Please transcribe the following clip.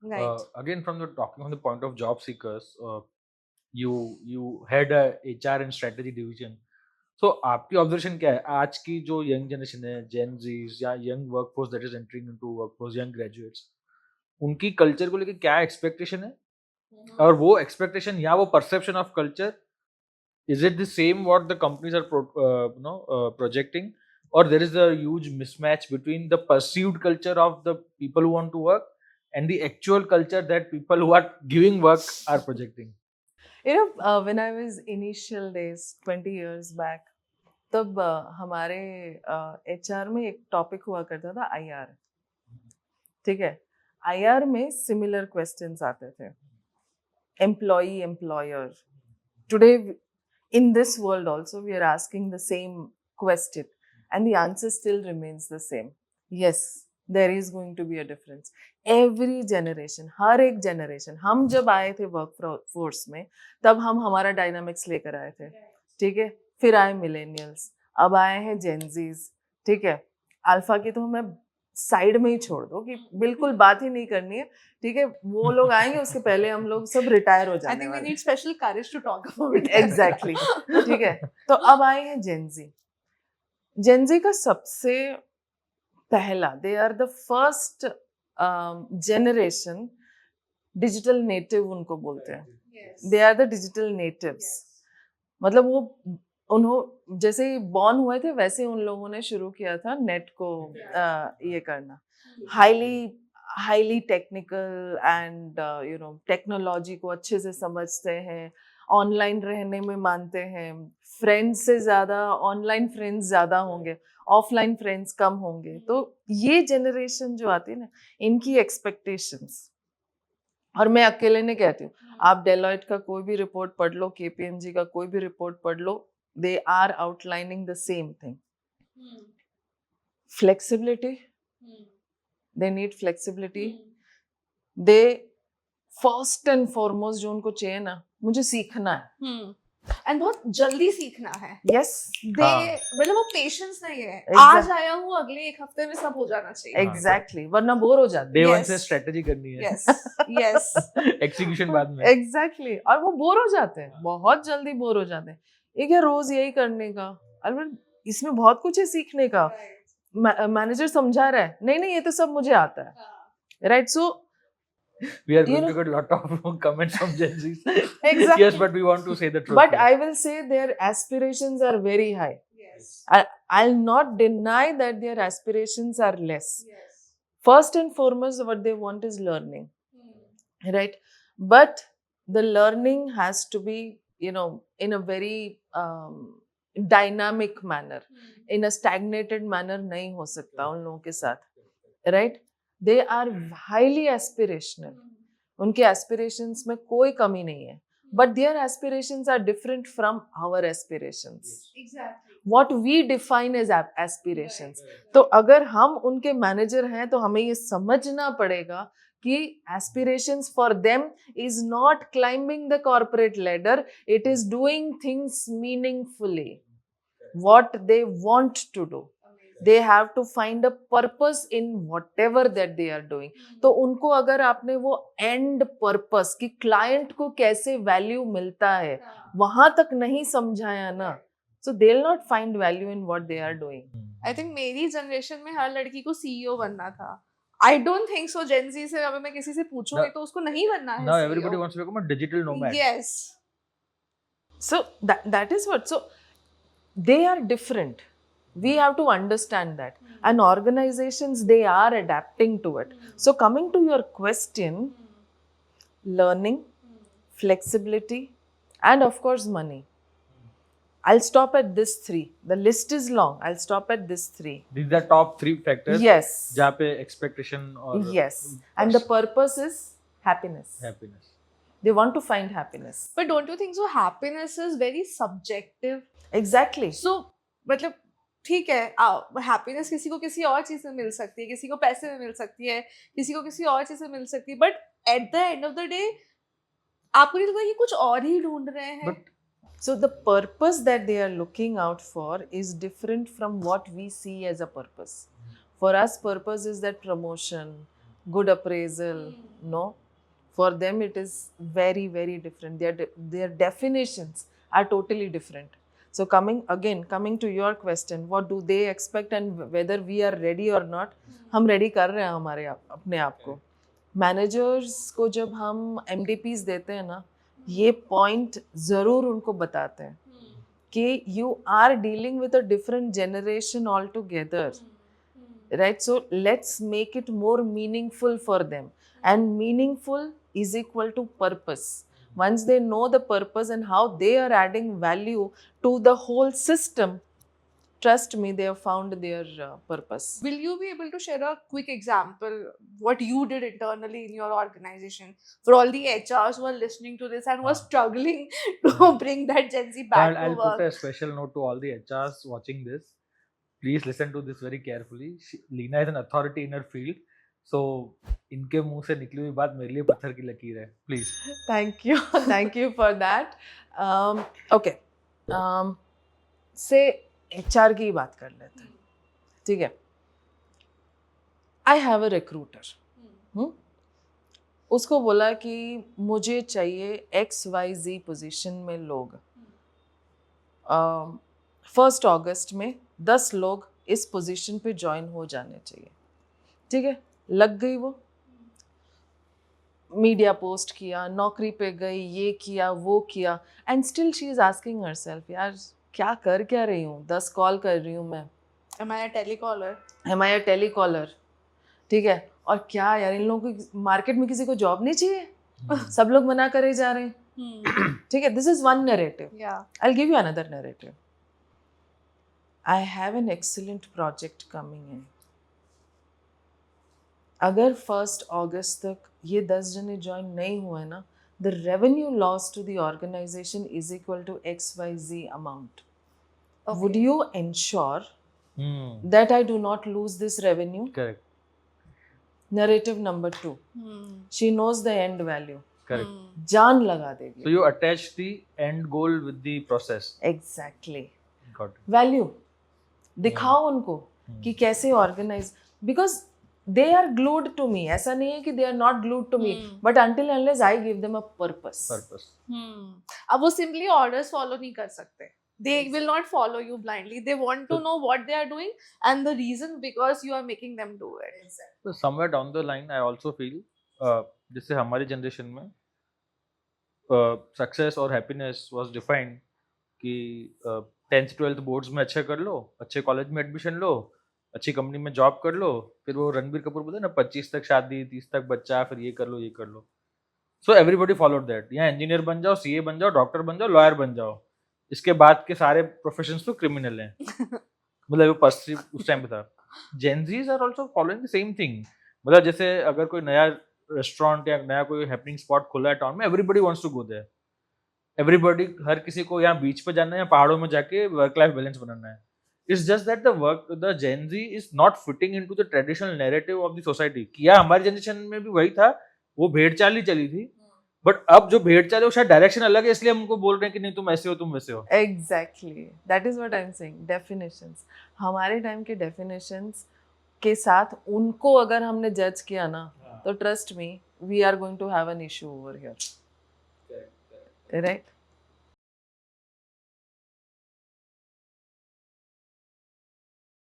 Right. Again, from the talking on the point of job seekers, you head a HR and strategy division. So आपकी observation क्या है आज की जो young generation है, जेन जीज या young workforce that is entering into workforce, young graduates, उनकी culture को लेके क्या एक्सपेक्टेशन है? और वो एक्सपेक्टेशन या वो perception of culture, is it the same what the companies are projecting, or there is a huge mismatch between the perceived culture of the people who want to work and the actual culture that people who are giving work are projecting? When I was initial days 20 years back, तब हमारे HR में एक topic हुआ करता था IR. ठीक है, IR में सिमिलर क्वेश्चंस आते थे, employee employer. Today in this world also we are asking the same question and the answer still remains the same. Yes, there is going to be a difference. Every generation, हर एक generation, हम जब आए थे workforce में तब हम हमारा dynamics लेकर आए थे, ठीक है. फिर आए millennials, अब आए हैं Gen Zs, ठीक है. अल्फा की तो हमें साइड में ही छोड़ दो कि बिल्कुल बात ही नहीं करनी है, ठीक है. वो लोग आएंगे, उसके पहले हम लोग सब रिटायर हो I जाने think we वाले. need special courage to talk about it. Exactly ठीक है. तो अब आए हैं जेनजी. जेनजी का सबसे पहला, they are the first generation digital native उनको बोलते हैं. They are the digital natives. मतलब वो उन्हों जैसे ही बॉर्न हुए थे वैसे उन लोगों ने शुरू किया था नेट को ये करना. हाईली टेक्निकल एंड टेक्नोलॉजी को अच्छे से समझते हैं, ऑनलाइन रहने में मानते हैं. फ्रेंड्स से ज़्यादा ऑनलाइन फ्रेंड्स ज़्यादा होंगे, ऑफलाइन फ्रेंड्स कम होंगे. तो ये जनरेशन जो आती है ना, इनकी एक्सपेक्टेशंस, और मैं अकेले नहीं कहती हूँ, आप डेलॉयट का कोई भी रिपोर्ट पढ़ लो, केपीएमजी का कोई भी रिपोर्ट पढ़ लो, they are outlining the same thing. Flexibility, they need flexibility. They first and foremost जो उनको चाहिए ना, मुझे सीखना है. एंड बहुत जल्दी सीखना है. यस, मतलब वो पेशेंस नहीं है. Exactly. आज आया हूँ, अगले एक हफ्ते में सब हो जाना चाहिए. एग्जैक्टली, वरना बोर हो जाते. Day one Yes. से स्ट्रेटजी करनी है. Yes. Yes. एग्जीक्यूशन बाद में. एग्जैक्टली, और वो बोर हो जाते हैं, बहुत जल्दी बोर हो जाते हैं. ये क्या रोज यही करने का, अरे इसमें बहुत कुछ है सीखने का. मैनेजर समझा रहा है, नहीं नहीं ये तो सब मुझे आता है, right. So We are going to get a lot of comments from Gen Z. Exactly. Yes, but we want to say the truth. but here. I will say their aspirations are very high. Yes. I'll not deny that their aspirations are less. Yes. First and foremost, what they want is learning, right? But the learning has to be, in a very dynamic manner. In a stagnated manner नहीं हो सकता उन लोगों के साथ, right? They are highly aspirational. उनके aspirations में कोई कमी नहीं है, but their aspirations are different from our aspirations. Exactly. What we define as aspirations. तो अगर हम उनके मैनेजर हैं तो हमें ये समझना पड़ेगा कि aspirations for them is not climbing the corporate ladder, it is doing things meaningfully, what they want to do. They have to find a purpose in whatever that they are doing. तो उनको अगर आपने वो end purpose कि client को कैसे value मिलता है वहां तक नहीं समझाया ना, so they'll not find value in what they are doing. I think मेरी जनरेशन में हर लड़की को CEO बनना था. I don't think so. Gen Z से अगर मैं किसी से पूछूंगी तो उसको नहीं बनना है. Now CEO. everybody wants to become a digital nomad. Yes. So that is what. So they are different. We have to understand that. And organizations, they are adapting to it. So coming to your question, learning, flexibility, and of course money. I'll stop at this 3. The list is long. I'll stop at this 3. These are top 3 factors. Yes. जहाँ पे expectation और Yes. And the purpose is happiness. happiness. They want to find happiness. But don't you think so? Happiness is very subjective. Exactly. So मतलब ठीक है, happiness किसी को किसी और चीज में मिल सकती है, किसी को पैसे में मिल सकती है, किसी को किसी और चीज में मिल सकती है, but at the end of the day आपको नहीं लगता कि कुछ और ही ढूंढ रहे हैं? So the purpose that they are looking out for is different from what we see as a purpose. For us, purpose is that promotion, good appraisal. No, for them it is very, very different. Their definitions are totally different. So coming to your question, what do they expect and whether we are ready or not, हम ready कर रहे हैं अपने आप को. Managers को जब हम MDPs देते हैं ना, ये पॉइंट ज़रूर उनको बताते हैं कि you are dealing with a different generation altogether, right? So let's make it more meaningful for them, and meaningful is equal to purpose. Once they know the purpose and how they are adding value to the whole system, trust me, they have found their purpose. Will you be able to share a quick example what you did internally in your organization for all the HRs who are listening to this and who are struggling to bring that Gen Z back I'll to work? put a special note to all the HRs watching this. Please listen to this very carefully. Leena is an authority in her field, so इनके मुंह से निकली हुई बात मेरे लिए पत्थर की लकीर है. Please. Thank you for that. Okay, से HR की बात कर लेते हैं, ठीक है. I have a recruiter. उसको बोला कि मुझे चाहिए XYZ पोजीशन में लोग. 1 अगस्त में 10 लोग इस पोजीशन पे ज्वाइन हो जाने चाहिए, ठीक है. लग गई वो, मीडिया पोस्ट किया, नौकरी पे गई, ये किया वो किया, and still she is asking herself, यार क्या कर क्या रही हूँ, 10 कॉल कर रही हूँ मैं, Am I a telecaller? am I a telecaller, ठीक है. और क्या यार, इन लोगों को मार्केट में किसी को जॉब नहीं चाहिए, सब लोग मना करे जा रहे हैं, ठीक है. This is one narrative. Yeah. I'll give you another narrative. I have an excellent project coming in. अगर 1 अगस्त तक ये 10 जने ज्वाइन नहीं हुए ना, the revenue loss to the organization is equal to XYZ amount. Would you ensure that I do not lose this revenue? Correct. Narrative number 2. She knows the end value. Correct. जान लगा देगी. So you attach the end goal with the process. Exactly. Got it. Value दिखाओ उनको कि कैसे organise, because they are glued to me. ऐसा नहीं है कि they are not glued to me, but until unless I give them a purpose. अब वो सिंपली ऑर्डर्स फॉलो नहीं कर सकते. They will not follow you blindly. They want to know what they are doing and the reason because you are making them do it. So somewhere down the line, I also feel जैसे हमारी generation में success और happiness was defined कि 10th 12th boards में अच्छे कर लो, अच्छे college में एडमिशन लो, अच्छी कंपनी में जॉब कर लो, फिर वो रणबीर कपूर बोलते हैं ना 25 तक शादी, 30 तक बच्चा, फिर ये कर लो ये कर लो. So everybody followed that. यहाँ इंजीनियर बन जाओ, सीए बन जाओ, डॉक्टर बन जाओ, लॉयर बन जाओ. इसके बाद के सारे प्रोफेशंस तो क्रिमिनल हैं. मतलब वो पर्सिव उस टाइम पे था. Gen Zs are also following the same thing. मतलब जैसे अगर कोई नया रेस्टोरेंट या नया कोई हैपनिंग स्पॉट खुला है टाउन में, everybody wants to go there. Everybody, हर किसी को यहाँ बीच पे जाना है या पहाड़ों में जाके वर्क लाइफ बैलेंस बनाना है. It's just that the Gen Z is not fitting into the traditional narrative of the society. किया हमारी जनरेशन में भी वही था, वो भेड़ चाल ही चली थी. बट अब जो भेड़ चाल है वो शायद डायरेक्शन अलग है, इसलिए हमको बोल रहे हैं कि नहीं तुम ऐसे हो तुम वैसे हो. Exactly, that is what I am saying. Definitions, हमारे टाइम के डेफिनेशंस के साथ उनको अगर हमने जज किया ना, तो trust me, we are going to have an issue over here, right?